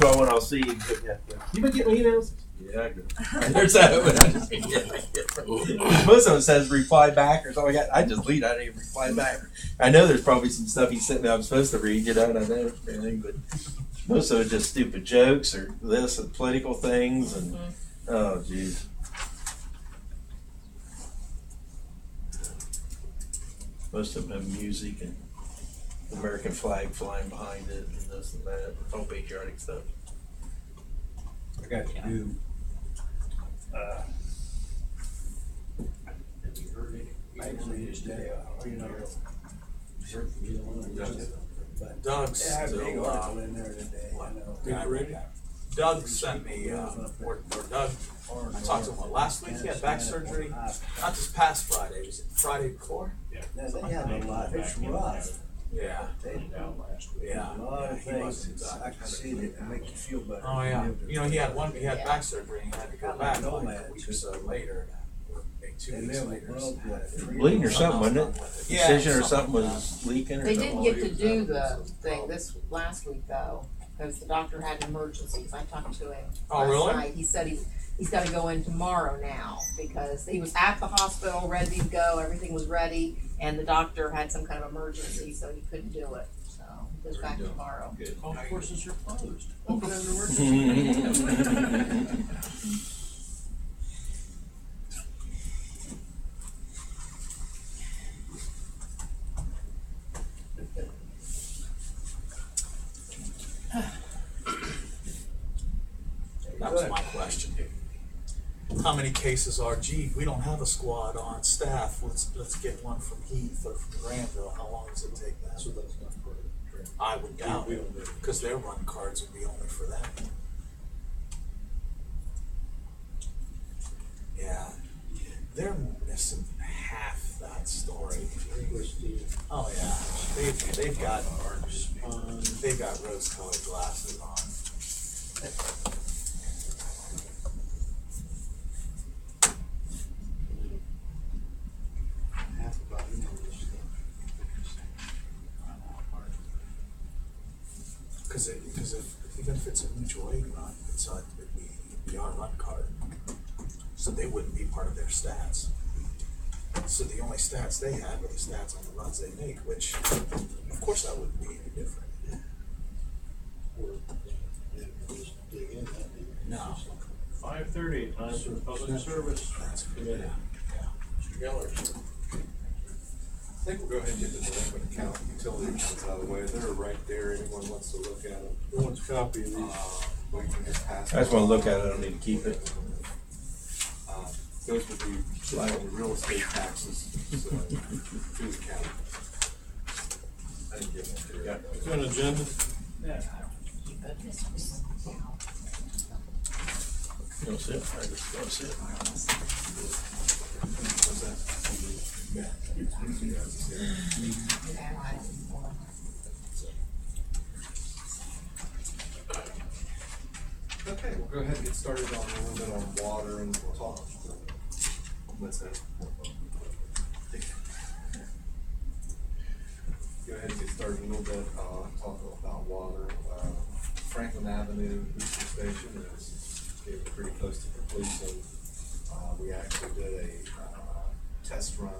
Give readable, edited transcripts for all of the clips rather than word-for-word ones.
why when I'll see you, you been getting my emails? Yeah, I do. There's that. Most of it says reply back or something like that. I just delete. I didn't even reply back. I know there's probably some stuff he sent me I'm supposed to read, and I know everything, but most of it just stupid jokes or this and political things and oh jeez. Most of them have music and the American flag flying behind it and this and that. It's all patriotic stuff. I got to do. Have you heard any magazine today? You know, Doug yeah, big article in there today. Doug sent me, or Doug, I talked to him last week. He had back surgery, not this past Friday. Was it Friday before? Now, they have a lot. It's rough. Yeah. Yeah. A lot of things. I can see that make you feel better. Oh yeah. You know, he had back surgery and he had to go back like a week or so later. Or maybe 2 weeks later. Bleeding or something, wasn't it? Yeah, Incision or something was leaking or They something. didn't get to do the thing this last week though, because the doctor had emergencies. I talked to him last night. He said he's got to go in tomorrow now because he was at the hospital, ready to go, everything was ready, and the doctor had some kind of emergency, so he couldn't do it. So he goes back tomorrow. Good. Golf courses are closed. Open as emergency. That was my question. How many cases are, gee, we don't have a squad on staff, let's get one from Heath or from Granville. How long does it take that? So that's not part of the training. I would doubt it, because their run cards would be only for them. Yeah, they're missing half that story. Oh yeah, they've got rose-colored glasses on. Because even if it's a mutual aid run, it'd be our run card. So they wouldn't be part of their stats. So the only stats they had were the stats on the runs they make, which, of course, that wouldn't be any different. No. 5:30, time for public service. That's good. Yeah. Mr. Geller. I think we'll go ahead and get the delinquent account utility accounts out of the way. They're right there. Anyone wants to look at them. Who wants a copy of these? We can just pass. I just want to look at it. I don't need to keep it. Those would be like the real estate taxes to the county. I didn't give them to you. Is there an agenda? Yeah. You don't sit. I just don't sit. What's that? Yeah. Okay, we'll go ahead and get started on a little bit on water and we'll talk. What's that? Go ahead and get started a little bit, talk about water. Franklin Avenue booster station is getting pretty close to completion. We actually did a test run.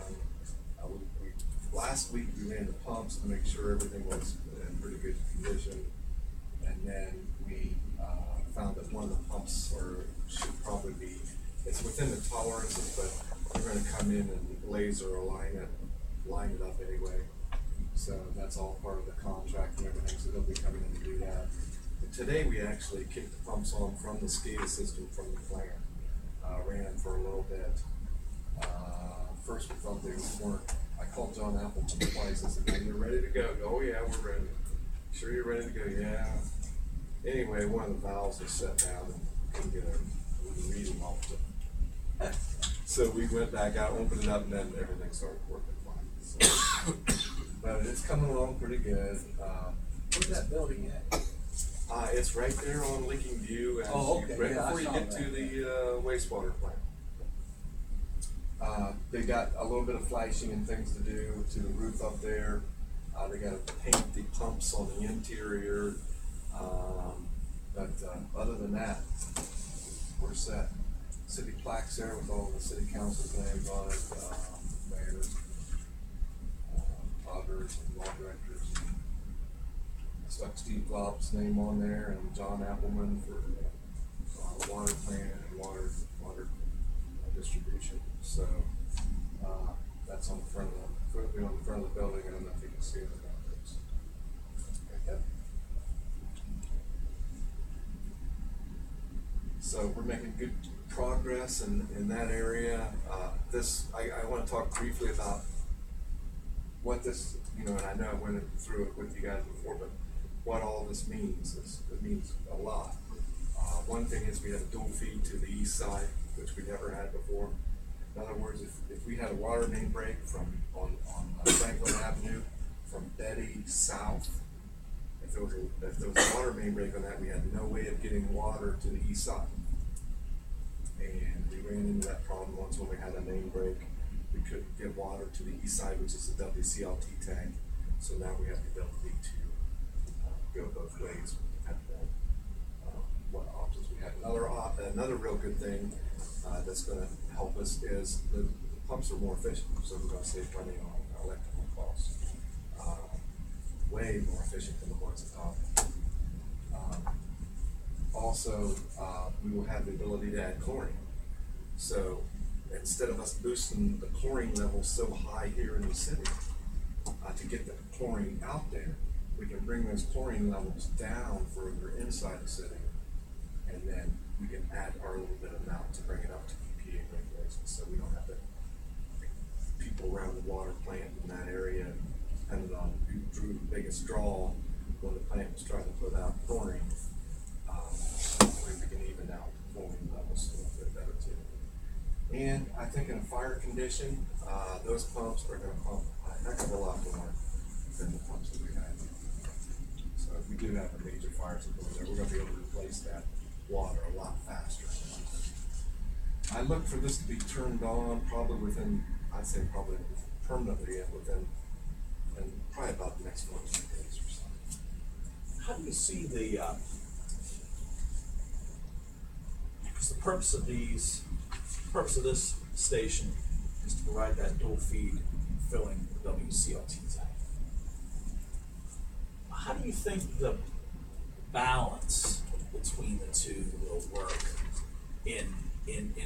Last week we ran the pumps to make sure everything was in pretty good condition. And then we found that one of the pumps should probably be, it's within the tolerances, but we're going to come in and laser line it up anyway. So that's all part of the contract and everything, so they'll be coming in to do that. But today we actually kicked the pumps on from the SCADA system from the plant. Ran for a little bit. First we thought they weren't. I called John Appleton twice. I said, "You're ready to go." Oh yeah, we're ready. Sure you're ready to go? Yeah. Anyway, one of the valves was set down and couldn't get a reading off it. So we went back out, opened it up, and then everything started working fine. So, but it's coming along pretty good. Where's that building at? It's right there on Licking View, and right before you get to the wastewater plant. They got a little bit of flashing and things to do to the roof up there. They got to paint the pumps on the interior, but other than that, we're set. City plaques there with all the city council's names on it, mayors, auditors, and law directors. Stuck Steve Globb's name on there and John Appleman for water plant and water distribution. So that's on the front of the building. I don't know if you can see it. So we're making good progress in that area. I want to talk briefly about what this, and I know I went through it with you guys before, but what all this means it means a lot. One thing is we have a dual feed to the east side, which we never had before. In other words, if we had a water main break on Franklin Avenue from Betty south, if there was a water main break on that, we had no way of getting water to the east side. And we ran into that problem once when we had a main break. We couldn't get water to the east side, which is the WCLT tank. So now we have the ability to go both ways, depending on what options we have. Another real good thing that's going to help us is the pumps are more efficient, so we're going to save money on electrical costs. Way more efficient than the ones at top. Also, we will have the ability to add chlorine. So instead of us boosting the chlorine levels so high here in the city to get the chlorine out there, we can bring those chlorine levels down further inside the city, and then we can add our little bit of amount to bring it up to EPA regulations, so we don't have the people around the water plant in that area depending on who drew the biggest draw when the plant was trying to put out chlorine. Hopefully we can even out the chlorine levels a little bit better too. And I think in a fire condition, those pumps are going to pump a heck of a lot more than the pumps that we had. So if we do have a major fire support there, we're going to be able to replace that water a lot faster. I look for this to be turned on probably within, I'd say probably permanently within, and probably about the next 14 days or so. How do you see because the purpose of this station is to provide that dual feed filling the WCLT tank. How do you think the balance between the two will work in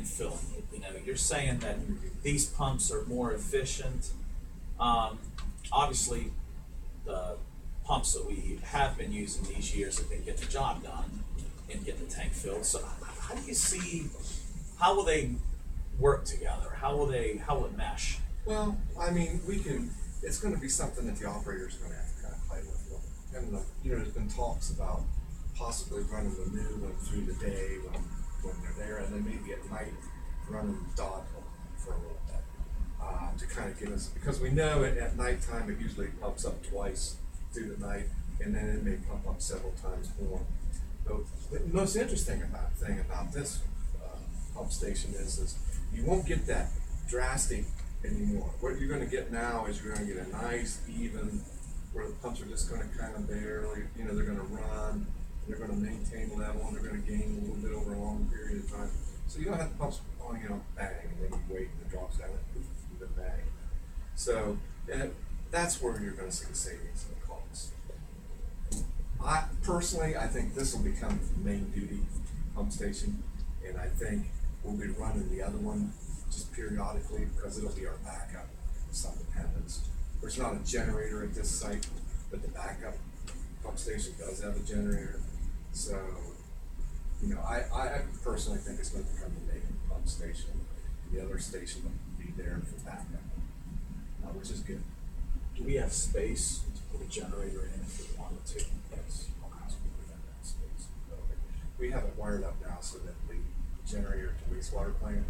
filling it? You're saying that these pumps are more efficient. Obviously, the pumps that we have been using these years have been getting the job done and getting the tank filled. So how do you see, how will they work together? How will it mesh? Well, I mean, it's going to be something that the operators are going to have to kind of play with. And there's been talks about possibly running the new one through the day when they're there, and then maybe at night running the dot for a little bit to kind of give us, because we know at nighttime it usually pumps up twice through the night, and then it may pump up several times more. But the most interesting thing about this pump station is you won't get that drastic anymore. What you're going to get now is you're going to get a nice even, where the pumps are just going to kind of barely, they're going to run, they're going to maintain level, and they're going to gain a little bit over a long period of time. So you don't have the pumps going, bang, and then you wait and it drops down and then bang. So that's where you're going to see the savings in the costs. I think this will become the main duty pump station, and I think we'll be running the other one just periodically because it'll be our backup if something happens. There's not a generator at this site, but the backup pump station does have a generator. So, I personally think it's going to become the main pump station. The other station will be there for backup, which is good. Do we have space to put a generator in if we wanted to? Yes. We have that space. We have it wired up now so that the generator to wastewater plant,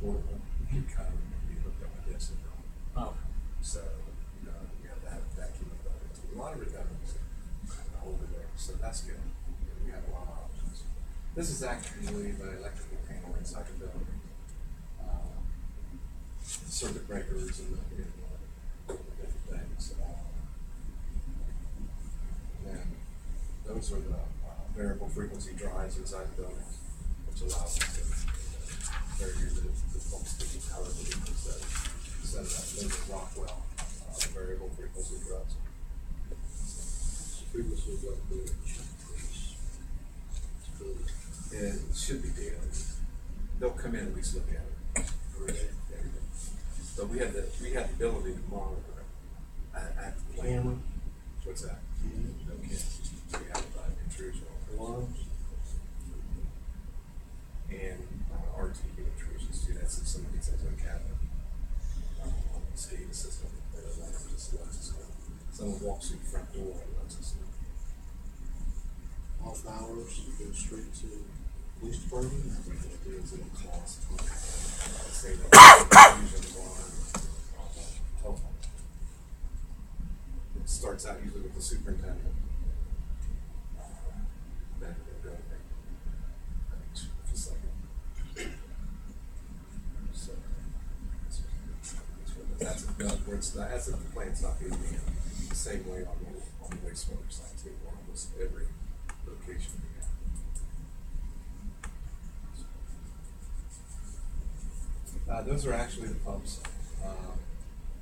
portable, can come and be hooked up with this. Oh. So, we have that capability. A lot of redundancy over there, so that's good. We have a lot of options. This is actually the electrical panel inside the building. Circuit breakers and different things. And those are variable frequency drives inside the building, which allows us to vary the pump speed however we can set it up. Those are Rockwell, variable frequency drives. Frequency of upgrade. It should be daily. They'll come in and we look at it. But we have the ability to monitor it at the plant. Camera. What's that? No camera. We have intrusion Alarms. and RTV intrusions too. That's if somebody gets into a cabinet on the SCADA system. That just lets us know. Someone walks through the front door and lets us know. Off hours, you go straight to police department. We can do is it'll cost. Say that intrusion on telephone. It starts out usually with the superintendent. Then it'll go each facility. So that's where it's not. That's if the plant's not being manned. The same way on the wastewater side too. Almost every location we have. Those are actually the pumps.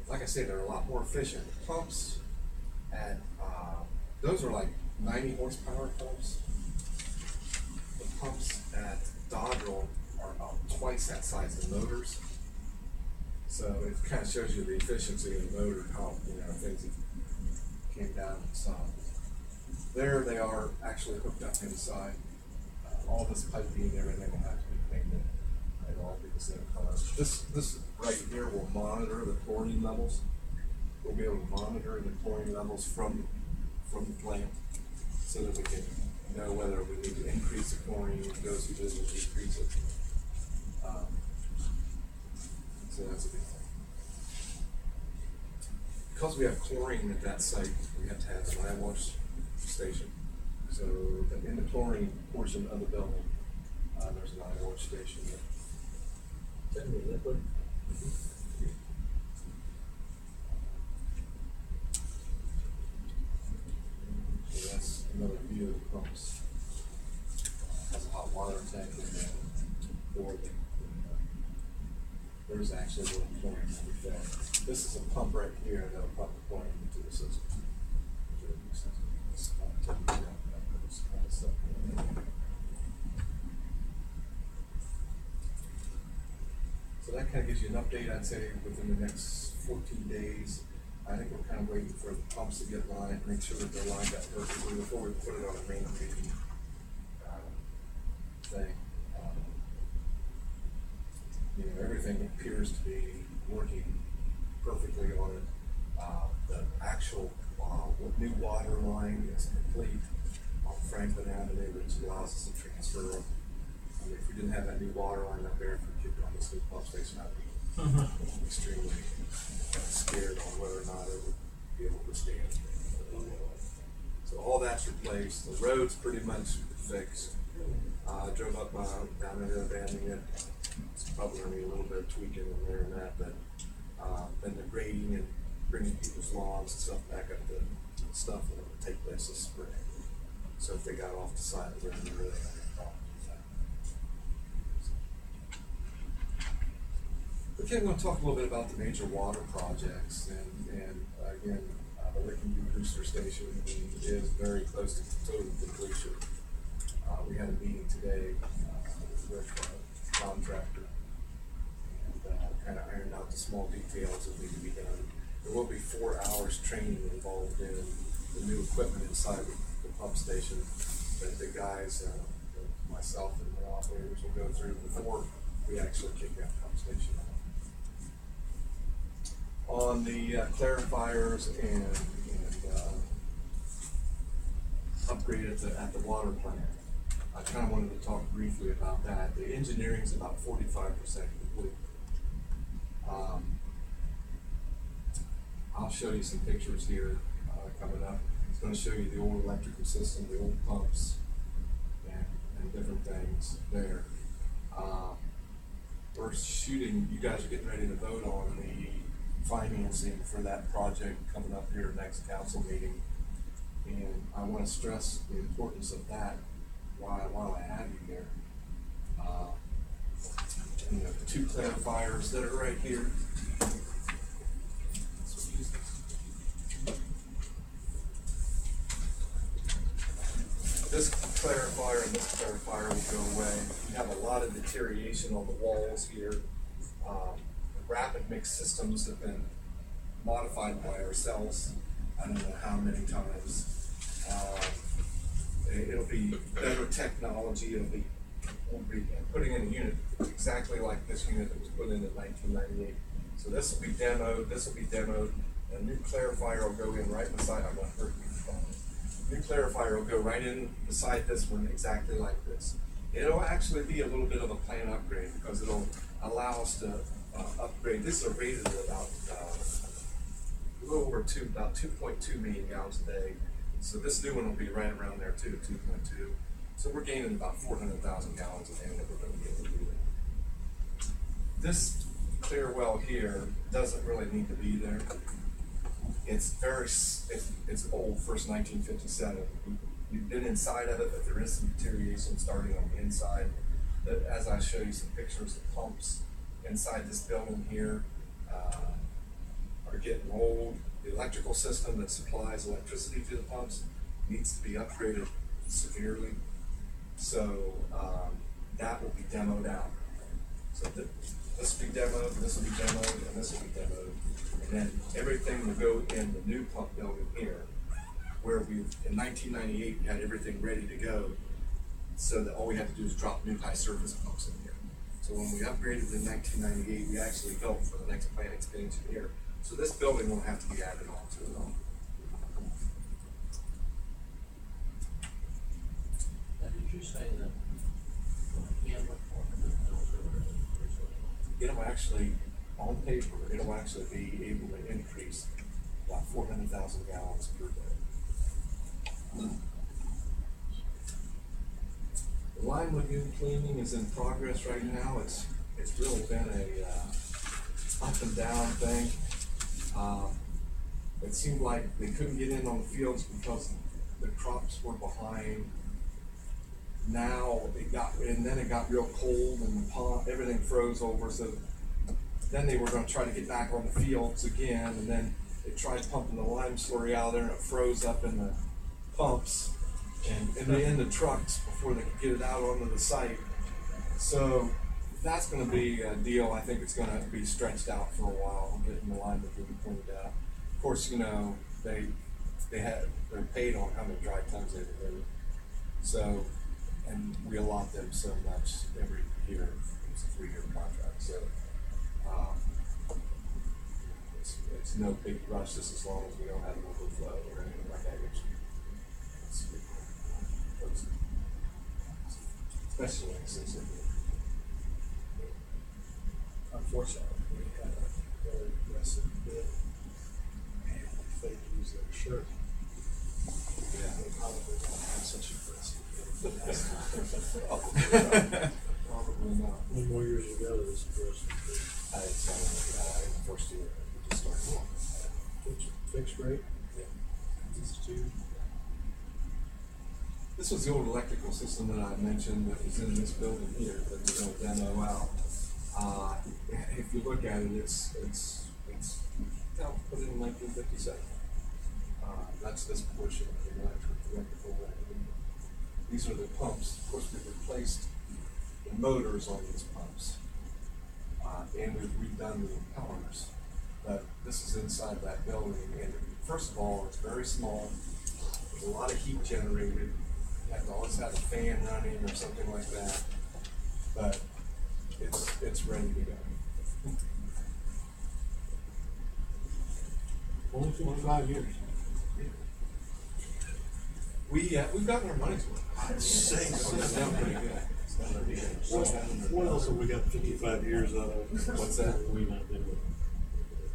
Like I say, they're a lot more efficient. Pumps at those are like 90 horsepower pumps. The pumps at Dodrell are about twice that size of motors. So it kind of shows you the efficiency of the motor, how things have came down and some. There they are actually hooked up inside. All this piping and everything will have to be cleaned in. They'll all be the same color. This right here will monitor the chlorine levels. We'll be able to monitor the chlorine levels from the plant so that we can know whether we need to increase the chlorine, dosage, or decrease it. So that's a big thing. Because we have chlorine at that site, we have to have an eye wash station. So in the chlorine portion of the building, there's an eye wash station there. Send me liquid. So that's another view of the pumps. Has a hot water tank in there for the. There's actually a little chlorine that we fed. This is a pump right here that'll pump the chlorine into the system. So that kind of gives you an update, I'd say, within the next 14 days. I think we're kind of waiting for the pumps to get lined, make sure that they're lined up perfectly before we put it on a main feed thing. Everything appears to be working perfectly on it. The actual new water line is complete on Franklin Avenue, which allows us to transfer. I mean, if we didn't have that new water line up there, if we kicked on this new pump station, I'd be extremely scared on whether or not it would be able to stand. So all that's replaced. The road's pretty much fixed. I drove up down there abandoning it. It's probably going to be a little bit of tweaking in there and that, but then the grading and bringing people's lawns and stuff back up to stuff that would take place this spring. So if they got off the side of the road, they really have any problem with that. Okay, I'm going to talk a little bit about the major water projects, and again, the Licking Booster Station is very close to total completion. We had a meeting today with a contractor and kind of ironed out the small details that need to be done. There will be 4 hours training involved in the new equipment inside the pump station that the guys, myself and the operators will go through before we actually kick that pump station off. On the clarifiers and upgrade at the water plant, I kind of wanted to talk briefly about that. The engineering is about 45% complete. I'll show you some pictures here coming up. It's going to show you the old electrical system, the old pumps, and different things there. We're shooting, you guys are getting ready to vote on the financing for that project coming up here next council meeting. And I want to stress the importance of that two clarifiers that are right here. This clarifier and this clarifier will go away. We have a lot of deterioration on the walls here. Rapid mix systems have been modified by ourselves. I don't know how many times. It'll be better technology. We'll be putting in a unit exactly like this unit that was put in 1998. So this will be demoed. This will be demoed. A new clarifier will go in right beside. I'm not hurting you. New clarifier will go right in beside this one, exactly like this. It'll actually be a little bit of a plan upgrade because it'll allow us to upgrade. This is rated at about a little over about 2.2 million gallons a day. So this new one will be right around there too, 2.2. So we're gaining about 400,000 gallons a day that we're going to be able to do that. This clear well here doesn't really need to be there. It's old, first 1957. We've been inside of it, but there is some deterioration starting on the inside. But as I show you some pictures of pumps inside this building here are getting old. The electrical system that supplies electricity to the pumps needs to be upgraded severely. So that will be demoed out. So this will be demoed, this will be demoed, and this will be demoed. And then everything will go in the new pump building here, where we, in 1998, we had everything ready to go, so that all we had to do is drop new high surface pumps in here. So when we upgraded in 1998, we actually built for the next plant expansion here. So this building will have to be added on to it all. Now, did you say that Hamlet It'll actually, on paper, it'll actually be able to increase about 400,000 gallons per day. The lime lagoon cleaning is in progress right now. It's really been a up and down thing. It seemed like they couldn't get in on the fields because the crops were behind. Now it got real cold and the pond, everything froze over. So then they were going to try to get back on the fields again, and then they tried pumping the lime slurry out there, and it froze up in the pumps and in the trucks before they could get it out onto the site. So that's going to be a deal. I think it's going to be stretched out for a while, getting the lime lagoon cleaned out. Of course, you know they're paid on how many dry tons they remove. So, and we allot them so much every year. It's a 3-year contract, so it's no big rush just as long as we don't have an overflow or anything like that. Especially in season. Unfortunately, we had a very aggressive bid, and if they use their shirt, they probably won't have such aggressive bid. Probably not. How many more years to go to this first? It's in the first year, we just started. Fixed rate? Yeah. These two? This was the old electrical system that I mentioned that was in this building here that we're going to demo out. If you look at it, it's put in 1957. That's this portion of the electrical. These are the pumps. Of course, we've replaced the motors on these pumps, and we've redone the impellers. But this is inside that building, and first of all, it's very small. There's a lot of heat generated. You have to always have a fan running or something like that. But it's ready to go. Only 25 years. We've gotten our money's worth. It's done pretty good. It's done pretty good. What else have we got 55 years out of? What's that? We not been with.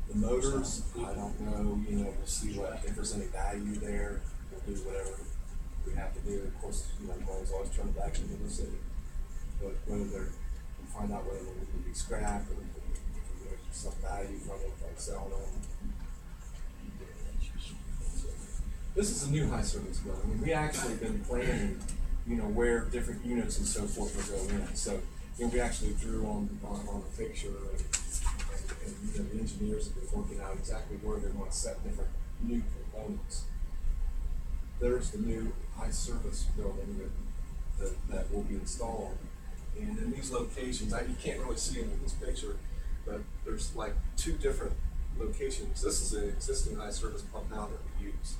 The motors, I don't know, we'll see if there's any value there, we'll do whatever we have to do. Of course, money's always turned back into the city. But whether we'll find out whether they need to be scrapped or there's some value from it, like selling them. This is a new high service building. We actually been planning, where different units and so forth will go in. So you know, we actually drew on a picture, and you know, the engineers have been working out exactly where they want to set different new components. There's the new high service building that will be installed. And in these locations, you can't really see them in this picture, but there's like 2 different locations. This is an existing high service pump now that we use,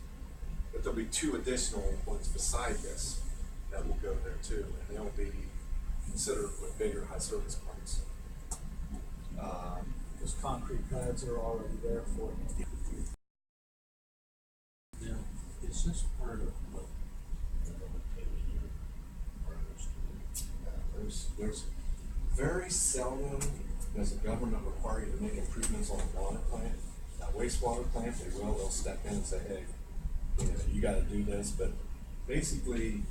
but there'll be 2 additional ones beside this that will go there too, and they'll be considered with bigger high service pumps. Those concrete pads are already there for it. Now, is this part of what, There's very seldom does the government require you to make improvements on a water plant. Now, wastewater plant, they'll step in and say, hey, you know, you gotta do this, but basically,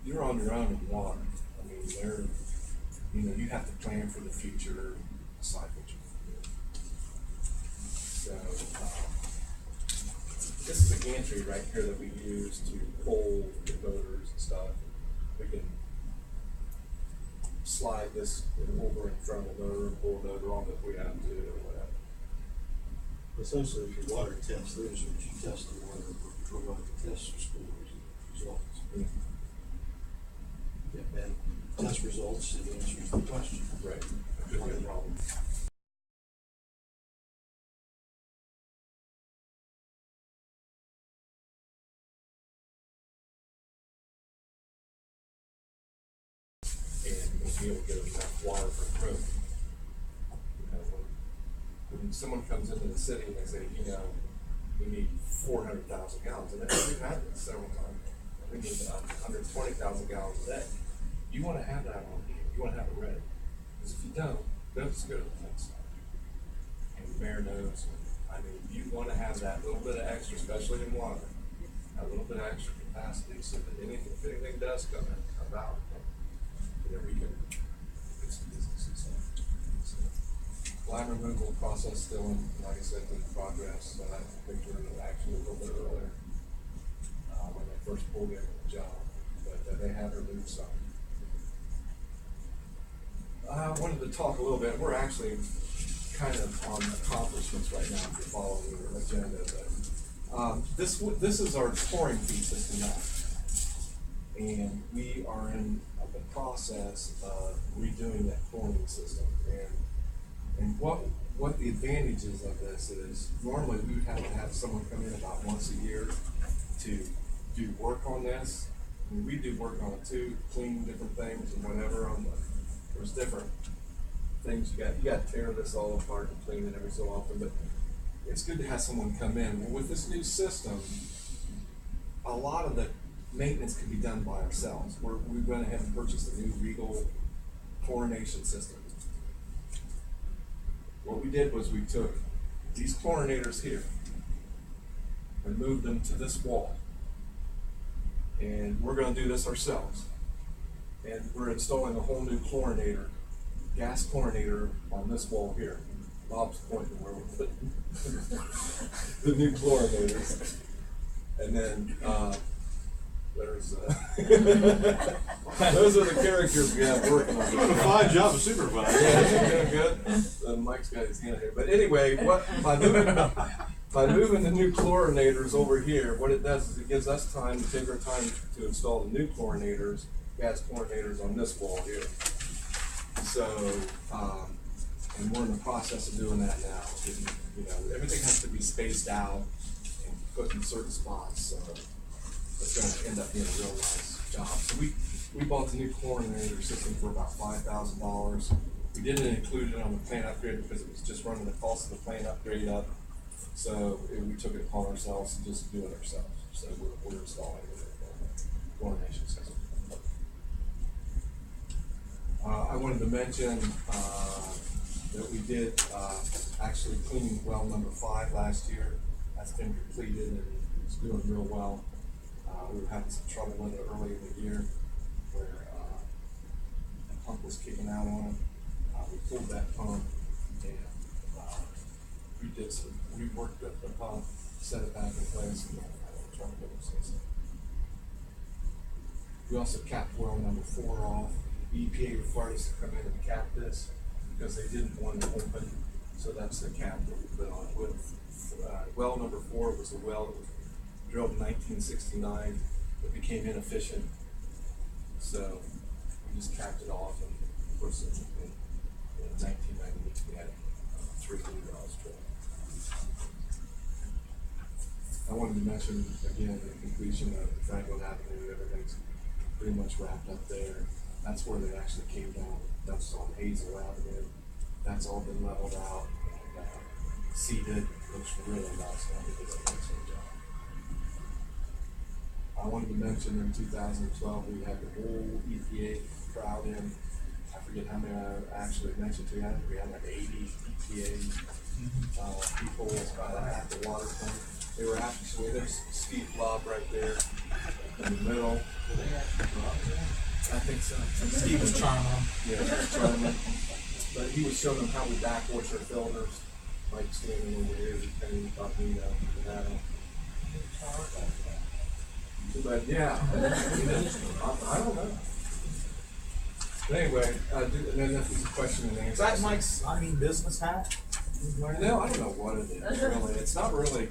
you're on your own in water. I mean, you know, you have to plan for the future, decide what you want to do. So, this is a gantry right here that we use to pull the motors and stuff. We can slide this over in front of the motor and pull the motor off if we have to or whatever. Essentially, if your water test, there's what you test the water for what the test scores and results. Yeah. And test results and answers the question. Right. Could be a problem. And we'll be able to get enough water for growth. You know, when someone comes into the city and they say, you know, we need 400,000 gallons, and we've had this several times. We need 120,000 gallons a day. You want to have that on you. You want to have it ready. Because if you don't just go to the next side. And the mayor knows. I mean, you want to have that little bit of extra, especially in water, a little bit of extra capacity, so that if anything does come out, you know, we can get some business and stuff. So, line removal process still in, like I said, in progress. I have a picture of actually a little bit earlier when they first pulled in the job, but they have removed some. I wanted to talk a little bit. We're actually kind of on accomplishments right now if you're following your agenda. But this is our pouring feed system now, and we are in the process of redoing that pouring system. And what the advantages of this is, normally we would have to have someone come in about once a year to do work on this. I mean, we do work on it too, clean different things and whatever. There's different things you got to tear this all apart and clean it every so often. But it's good to have someone come in. Well, with this new system, a lot of the maintenance can be done by ourselves. We went ahead and purchased a new Regal chlorination system. What we did was we took these chlorinators here and moved them to this wall. And we're going to do this ourselves. And we're installing a whole new chlorinator, gas chlorinator on this wall here. Bob's pointing where we're putting the new chlorinators. And then there's those are the characters we have working on. Doing a fine job of supervisor. Yeah, doing good. Mike's got his hand here. But anyway, by moving the new chlorinators over here, what it does is it gives us time to take our time to install the new chlorinators, gas chlorinators on this wall here. So, and we're in the process of doing that now. You know, everything has to be spaced out and put in certain spots. So it's going to end up being a real nice job. So we bought the new chlorinator system for about $5,000. We didn't include it on the plant upgrade because it was just running the cost of the plant upgrade up. So we took it upon ourselves to just do it ourselves. So we're installing the chlorination system. I wanted to mention that we did actually clean well number 5 last year. That's been completed and it's doing real well. We were having some trouble with it early in the year where the pump was kicking out on it. We pulled that pump and we worked the pump, set it back in place, and trying to get it fixed. We also capped well number 4 off. EPA required us to come in and cap this because they didn't want it open, so that's the cap that we put on it with. Well number 4 was a well that was drilled in 1969 that became inefficient, so we just capped it off, and of course in 1998 we had 3 million wells drilled. I wanted to mention again the completion of Franklin Avenue. Everything's pretty much wrapped up there. That's where they actually came down. That's on Hazel Avenue. That's all been leveled out and seeded. Looks really nice. I think it's an excellent job. I wanted to mention in 2012 we had the whole EPA crowd in. I forget how many I actually mentioned to you. I think we had like 80 EPA people at the water plant. They were actually, there's Steve Blob right there in the middle. I think so. Steve was charming. Yeah, charming. But he was showing them how we backwash our filters, like standing over here, and incognito, and but yeah, I don't know. But anyway, and then this is a question and answer. Is that Mike's, business hat? No, I don't know what it is, really. It's not really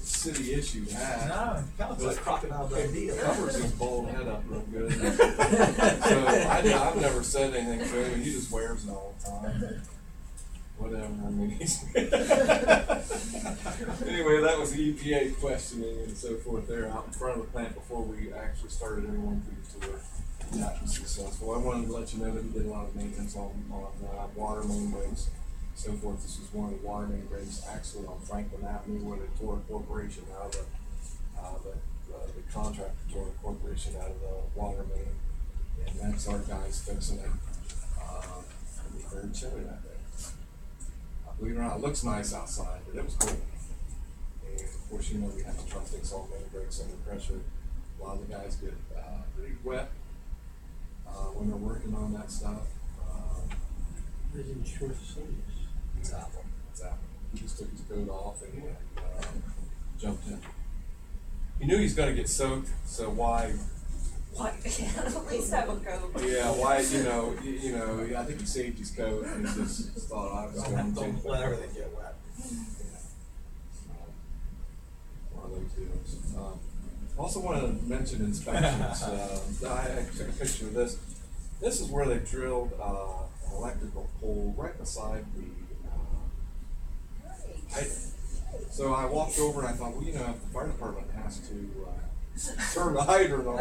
city issue hat. No, it kind of looks like crocodile Dundee. It covers his bald head up real good. So I've never said anything to him. He just wears it all the time. Whatever. I mean, he's anyway, that was the EPA questioning and so forth there out in front of the plant before we actually started everyone through the tour. That was successful. I wanted to let you know that we did a lot of maintenance on water main breaks, so forth. This was one of the water main breaks actually on Franklin Avenue where they tore a corporation out of the contractor tore a corporation out of the water main, and that's our guys fixing it. It'll be very chilly that day. Believe it or not, it looks nice outside, but it was cold. And of course, we have to try to fix all main breaks under pressure. A lot of the guys get pretty wet when they're working on that stuff. They didn't short the sleeves. Exactly. He just took his coat off and jumped in. He knew he's going to get soaked, so why? What? At least have a coat. Yeah, why? I think he saved his coat and he just thought I was going to. Don't let everything get wet. One of those deals. Also wanted to mention inspections. I took a picture of this. This is where they drilled an electrical pole right beside the hydrant. So I walked over and I thought, if the fire department has to turn the hydrant on,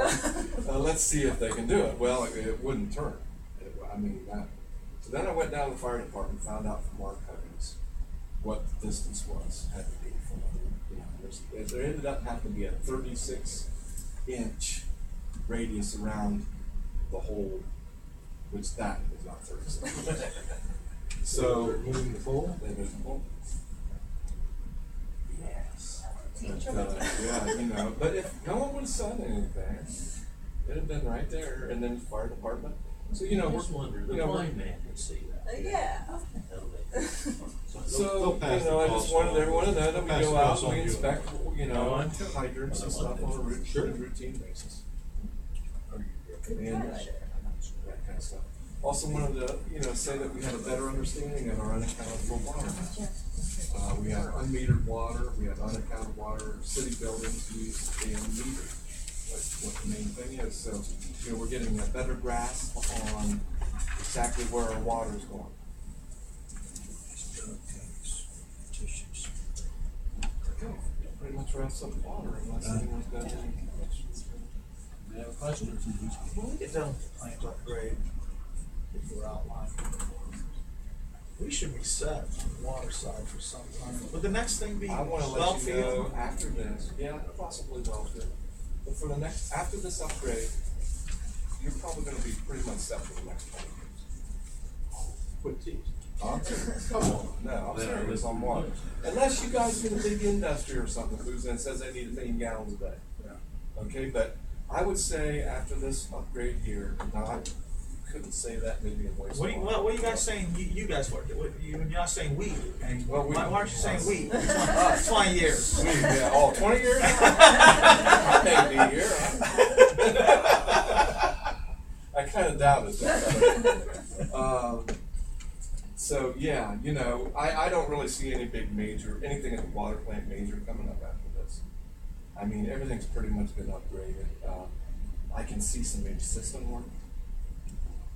let's see if they can do it. Well, it wouldn't turn. So then I went down to the fire department and found out from Mark Huggins what the distance had to be from there ended up having to be a 36-inch radius around the hole, which that is not 36. So they're moving the pole? They moved the pole. Yes. But if no one would have said anything, it'd have been right there, and then the fire department. So I just wonder, the blind man can see that. Yeah. So, I just wanted everyone to know that we go out and we inspect, hydrants and stuff on a routine basis. And that kind of stuff. Also wanted to, say that we had a better understanding of our unaccounted for water. We have unmetered water, we have unaccounted water, city buildings use and metered. That's what the main thing is. So, we're getting a better grasp on exactly where our water is going. Okay, pretty much wraps up water unless anyone's got any questions. I have a question. When we get done with the plant upgrade, if we're outlined, we should be set on the water side for some time. Would the next thing be I want to let you Wellfield? know after this, possibly Wellfield, but for after this upgrade, you're probably going to be pretty much set for the next 20 years. Quick tease. I'm serious. Come on. No, I'm serious on water. Unless you guys get a big industry or something that moves in and says they need 1 million gallons a day. Yeah. Okay, but I would say after this upgrade here, now I couldn't say that maybe in waste. What are you guys saying? You guys work it. You're not saying we. And Well, we- why aren't you saying we? 20 years. 20 years? I may be here. I kinda doubt it. So, yeah, you know, I don't really see any big anything at the water plant major coming up after this. I mean, everything's pretty much been upgraded. I can see some maybe system work.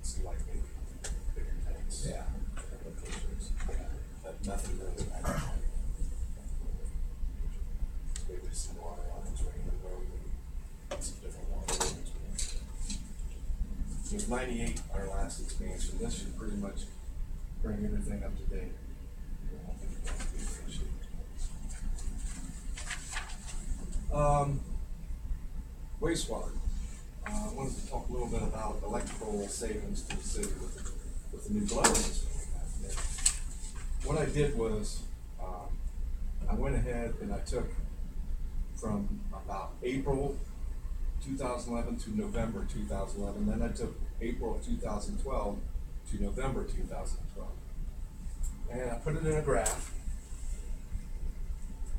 See like maybe bigger tanks. Yeah. But nothing really. Maybe some water lines running the road and some different water lines. It was 98, our last expansion. This should pretty much bring everything up to date. Wastewater. I wanted to talk a little bit about electrical savings to the city with the new blower system we have. And what I did was, I went ahead and I took from about April 2011 to November 2011, then I took April of 2012 to November 2012. And I put it in a graph.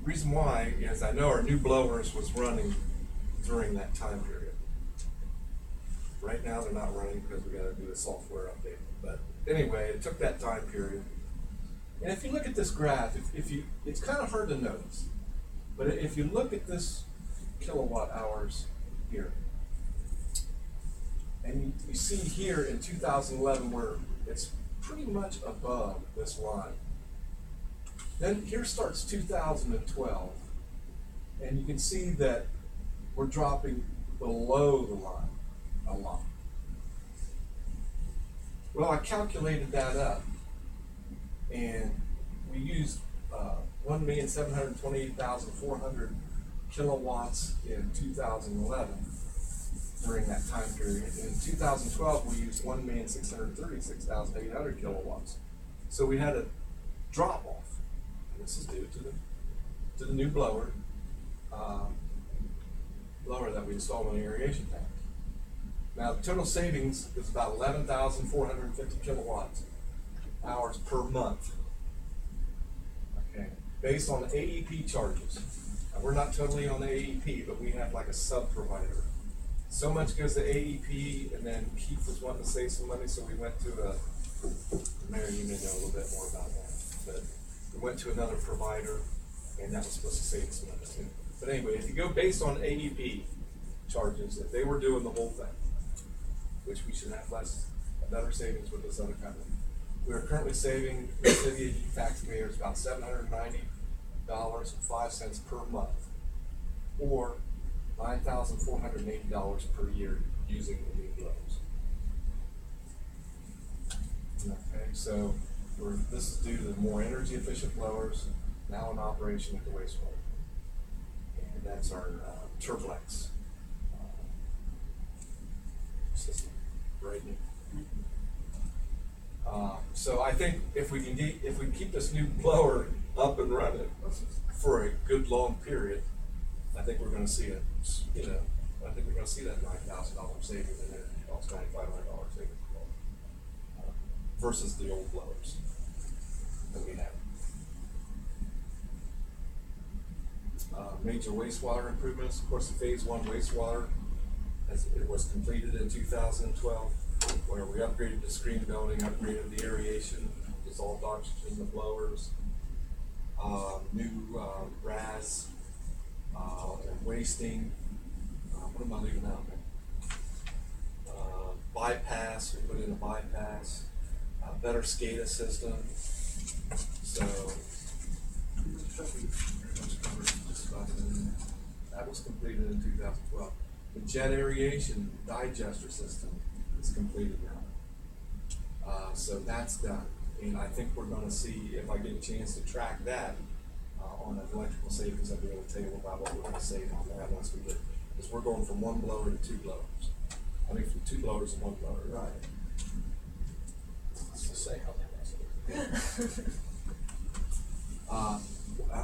Reason why is I know our new blowers was running during that time period. Right now they're not running because we gotta do a software update. But anyway, it took that time period. And if you look at this graph, it's kind of hard to notice. But if you look at this kilowatt hours here, and you see here in 2011 where it's pretty much above this line. Then here starts 2012, and you can see that we're dropping below the line a lot. Well, I calculated that up, and we used 1,728,400 kilowatts in 2011 during that time period. In 2012, we used 1,636,800 kilowatts. So we had a drop off. And this is due to the new blower that we installed on the aeration tank. Now, the total savings is about 11,450 kilowatts hours per month. Okay, based on the AEP charges. Now, we're not totally on the AEP, but we have like a sub provider. So much goes to AEP, and then Heath was wanting to save some money, so we went to Mary, you may know a little bit more about that, but we went to another provider, and that was supposed to save some money too. But anyway, if you go based on AEP charges, if they were doing the whole thing, which we should have a better savings with this other company, we are currently saving the city of Heath taxpayers about $790.05 per month, or $9,480 per year using the new blowers. Okay, so this is due to the more energy efficient blowers now in operation at the wastewater. And that's our Turblex system right now. So I think if we can keep this new blower up and running for a good long period, I think we're going to see that $9,000 savings in there, almost $9,500 savings versus the old blowers that we have. Major wastewater improvements, of course, the phase 1 wastewater, it was completed in 2012, where we upgraded the screen building, upgraded the aeration, dissolved oxygen, the blowers, new RAS, and wasting. What am I leaving out there? Bypass, we put in a bypass, better SCADA system. So that was completed in 2012. The jet aeration digester system is completed now. So that's done. And I think we're going to see, if I get a chance to track that on the electrical savings, I'll be able to tell you about what we're going to save on that once we get, because we're going from 1 blower to 2 blowers. I mean, from 2 blowers to 1 blower. Right. Let's just say how that's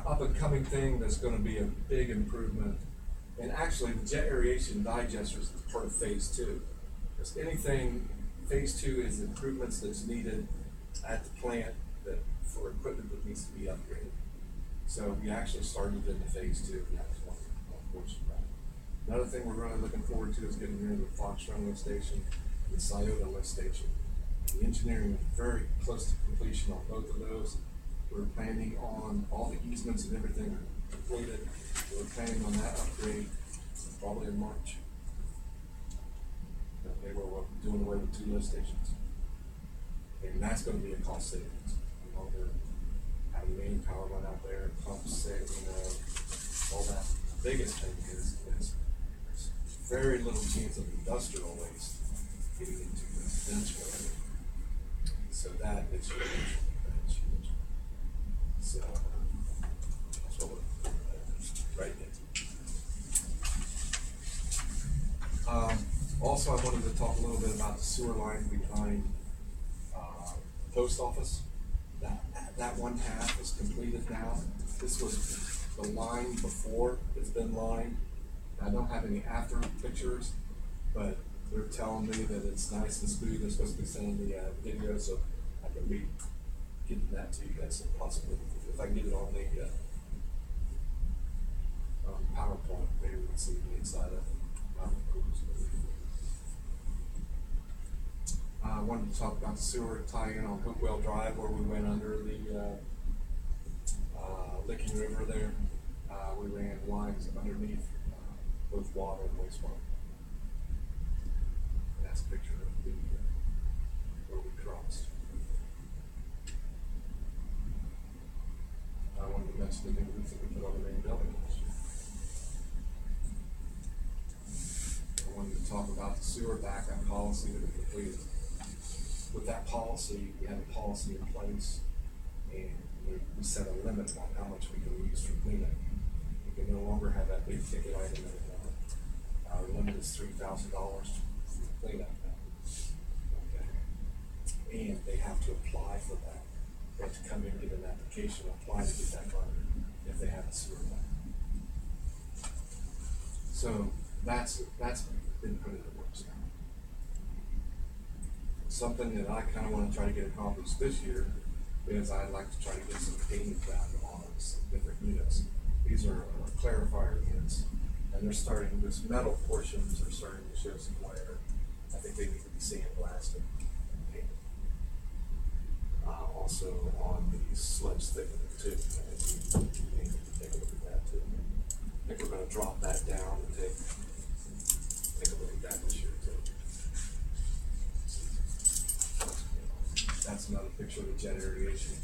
Up and coming thing that's going to be a big improvement, and actually the jet aeration digesters is part of phase 2. Because phase 2 is improvements that's needed at the plant for equipment that needs to be upgraded. So we actually started in the phase 2, and that was one portion of that. Another thing we're really looking forward to is getting rid of the Fox runway station. the Scioto lift station. The engineering is very close to completion on both of those. We're planning on all the easements and everything completed. We're planning on that upgrade probably in March. They were doing away with 2 lift stations. And that's gonna be a cost savings. No longer having main power run out there, pumps, all that. The biggest thing is there's very little chance of industrial waste getting into residential area. So that is huge. That's huge. So that's what we're right there. Also, I wanted to talk a little bit about the sewer line behind the post office. That one half is completed now. This was the line before it's been lined. I don't have any after pictures, but they're telling me that it's nice and smooth. They're supposed to be sending the video, so I can be getting that to you guys possibly. If I can get it on the PowerPoint, maybe we can see the inside of it. I wanted to talk about the sewer tie-in on Hopewell Drive where we went under the Licking River there. We ran lines underneath both water and wastewater. And that's a picture of the where we crossed. I wanted to mention the new roof that we put on the main building last year. I wanted to talk about the sewer backup policy that we completed. With that policy, we had a policy in place, and we set a limit on how much we can use for cleanup. We can no longer have that big ticket item anymore. Our limit is $3,000 for cleanup now. Okay. And they have to apply for that. They have to come in, get an application, apply to get that money if they have a sewer line. So that's been put into works now. Something that I kind of want to try to get accomplished this year is I'd like to try to get some painting done on some different units. These are clarifier units, and they're starting, this metal portions are starting to show some wear. I think they need to be sandblasted and painted. Also on the sludge thickener too. I think we need to take a look at that too. I think we're going to drop that down and take a look at that this year too. That's another picture of the jet irrigation.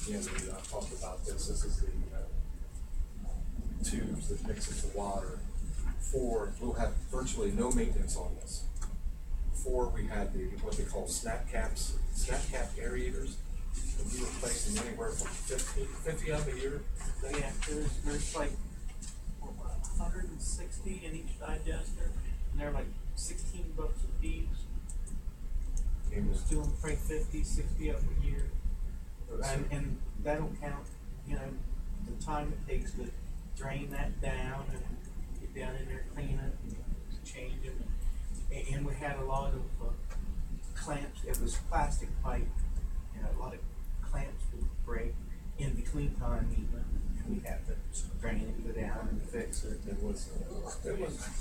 Again, we talked about this. This is the tubes that mix it to water. We'll have virtually no maintenance on this. Before we had what they call snap cap aerators. And we were placing anywhere from 50 of them a year. Yeah, there's like 160 in each digester, and they're like $16 a piece. Still probably 50, 60 of them a year. And that'll count, the time it takes to drain that down and get down in there, clean it, and change it. And we had a lot of clamps. It was plastic pipe, and a lot of clamps would break in between time even. And we had to drain it, go down and fix it. It was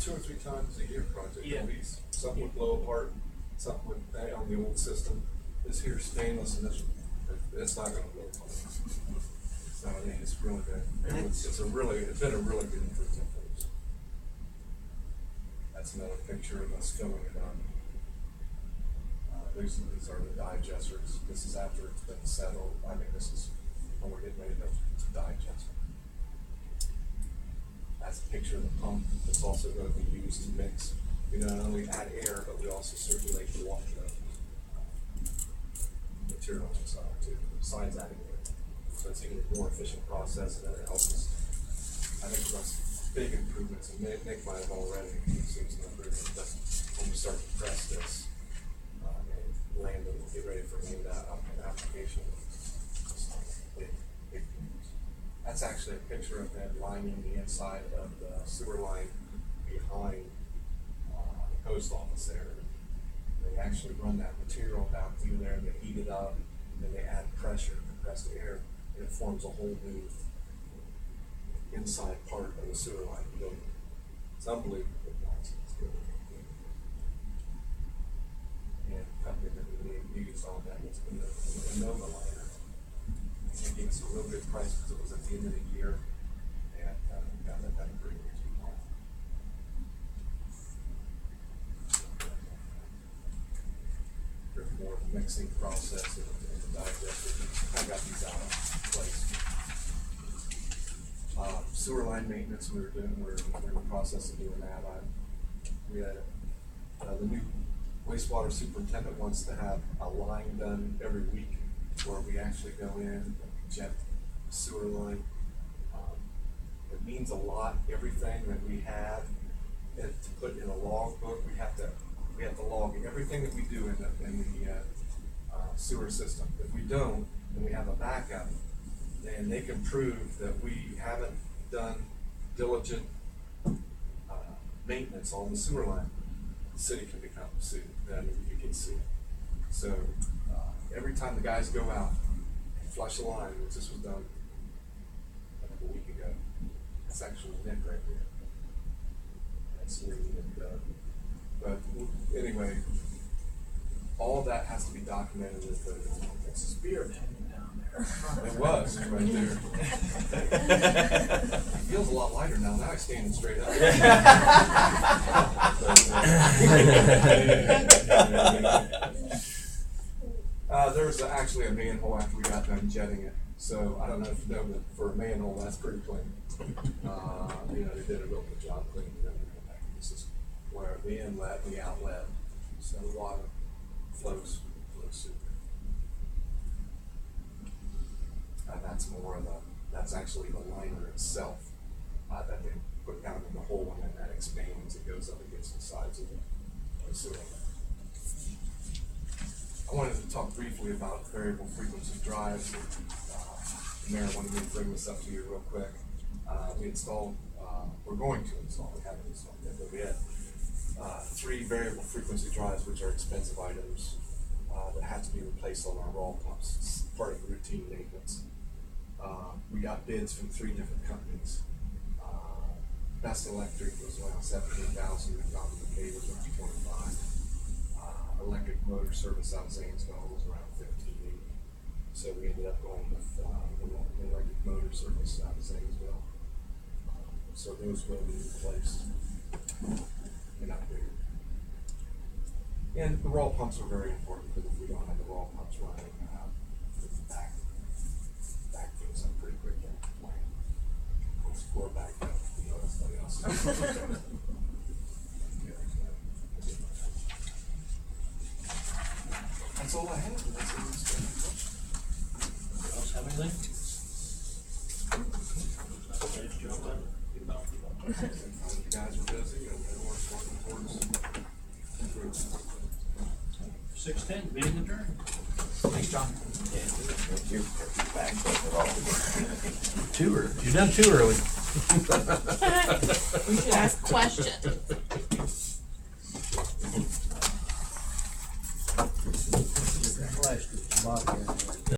2 or 3 times a year project Yeah. at least. Something would blow apart, something would on the old system. This here is stainless, and it's not going to blow apart. So I mean, it's really good. It's been a really good improvement for us. That's another picture of us filling it up. These are the digesters. This is after it's been settled. I mean, this is when we're getting ready to digest it. That's a picture of the pump that's also going to be used to mix. We not only add air, but we also circulate the water material inside too, besides adding air. So it's even a more efficient process, and it helps us. I think that's big improvements, and Nick might have already seen some improvements, but when we start to press this, and land and get ready for the application, big improvements. That's actually a picture of them lining the inside of the sewer line behind the post office there. They actually run that material down through there, and they heat it up, and then they add pressure, compressed air, and it forms a whole new inside part of the sewer line building. It's unbelievable. on that, it's been a Nova liner. They gave us a real good price because it was at the end of the year, and got that done pretty much. There's more mixing process and the digester. I got these out of place. Sewer line maintenance we're in the process of doing that. We had the new wastewater superintendent wants to have a line done every week where we actually go in and jet the sewer line. It means a lot. Everything that we have to put in a log book, we have to log everything that we do in the sewer system. If we don't, and we have a backup, then they can prove that we haven't done diligent maintenance on the sewer line. The city can become sued, then you can sue. So every time the guys go out and flush a line, which this was done like a week ago, that's actually Nick right here. That's Lee and but anyway, all of that has to be documented with the. It's a spear hanging down there. It was right there. It feels a lot lighter now. Now I'm standing straight up. There's actually a manhole after we got done jetting it. So I don't know if you know, but for a manhole, that's pretty clean. They did a real good job cleaning it up. This is where the inlet, the outlet, so the water flows super. That's actually the liner itself that they put down in the hole, and then that expands. It goes up against the sides of the sewer line. I wanted to talk briefly about variable frequency drives. The mayor wanted me to bring this up to you real quick. We installed, we're going to install, we haven't installed yet, but we had 3 variable frequency drives, which are expensive items that have to be replaced on our raw pumps. It's part of the routine maintenance. We got bids from 3 different companies. Best Electric was around $17,000, McDonald-McKay was around $25,000. Electric Motor Service out of Zanesville was around $15,800. So we ended up going with Electric Motor Service out of Zanesville. So those will be replaced and upgraded. And the raw pumps are very important, because if we don't have the raw pumps running, back things up pretty quick. Or back up, that's something else. That's all I have. Else have anything? You guys were busy, and everyone's working towards improvement. 6:10, meeting adjourned. Thanks, John. You're done too early. We should ask questions.